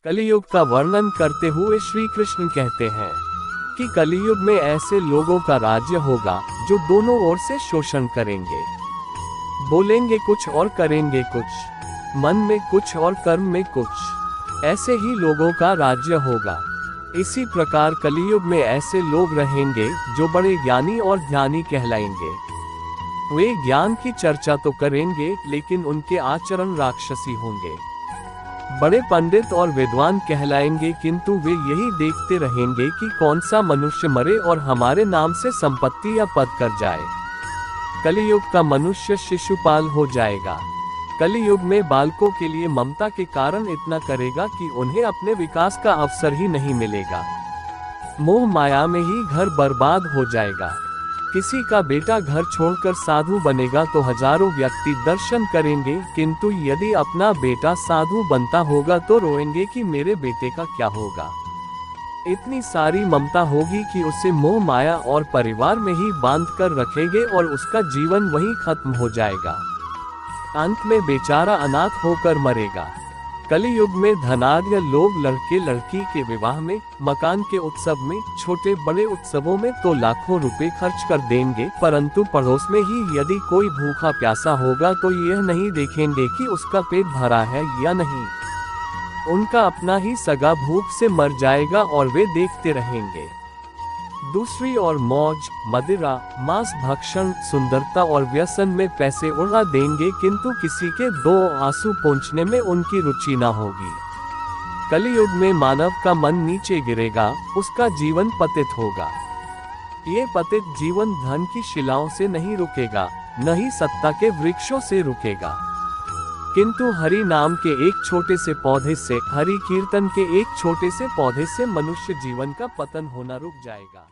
कलियुग का वर्णन करते हुए श्री कृष्ण कहते हैं कि कलियुग में ऐसे लोगों का राज्य होगा जो दोनों ओर से शोषण करेंगे, बोलेंगे कुछ और करेंगे कुछ, मन में कुछ और कर्म में कुछ। ऐसे ही लोगों का राज्य होगा। इसी प्रकार कलियुग में ऐसे लोग रहेंगे जो बड़े ज्ञानी और ध्यानी कहलाएंगे। वे ज्ञान की चर्चा तो करेंगे लेकिन उनके आचरण राक्षसी होंगे। बड़े पंडित और विद्वान कहलाएंगे किंतु वे यही देखते रहेंगे कि कौन सा मनुष्य मरे और हमारे नाम से संपत्ति या पद कर जाए। कलियुग का मनुष्य शिशुपाल हो जाएगा। कलियुग में बालकों के लिए ममता के कारण इतना करेगा कि उन्हें अपने विकास का अवसर ही नहीं मिलेगा। मोह माया में ही घर बर्बाद हो जाएगा। किसी का बेटा घर छोड़कर साधु बनेगा तो हजारों व्यक्ति दर्शन करेंगे, किंतु यदि अपना बेटा साधु बनता होगा तो रोएंगे कि मेरे बेटे का क्या होगा। इतनी सारी ममता होगी कि उसे मोह माया और परिवार में ही बांध कर रखेंगे और उसका जीवन वहीं खत्म हो जाएगा। अंत में बेचारा अनाथ होकर मरेगा। कलियुग में धनाढ्य लोग लड़के लड़की के विवाह में, मकान के उत्सव में, छोटे बड़े उत्सवों में तो लाखों रुपए खर्च कर देंगे, परंतु पड़ोस में ही यदि कोई भूखा प्यासा होगा तो यह नहीं देखेंगे कि उसका पेट भरा है या नहीं। उनका अपना ही सगा भूख से मर जाएगा और वे देखते रहेंगे। दूसरी ओर मौज, मदिरा, मांस भक्षण, सुंदरता और व्यसन में पैसे उड़ा देंगे, किंतु किसी के दो आंसू पोंछने में उनकी रुचि न होगी। कलियुग में मानव का मन नीचे गिरेगा, उसका जीवन पतित होगा। ये पतित जीवन धन की शिलाओं से नहीं रुकेगा, न ही सत्ता के वृक्षों से रुकेगा, किंतु हरि नाम के एक छोटे से पौधे से, हरि कीर्तन के एक छोटे से पौधे से मनुष्य जीवन का पतन होना रुक जाएगा।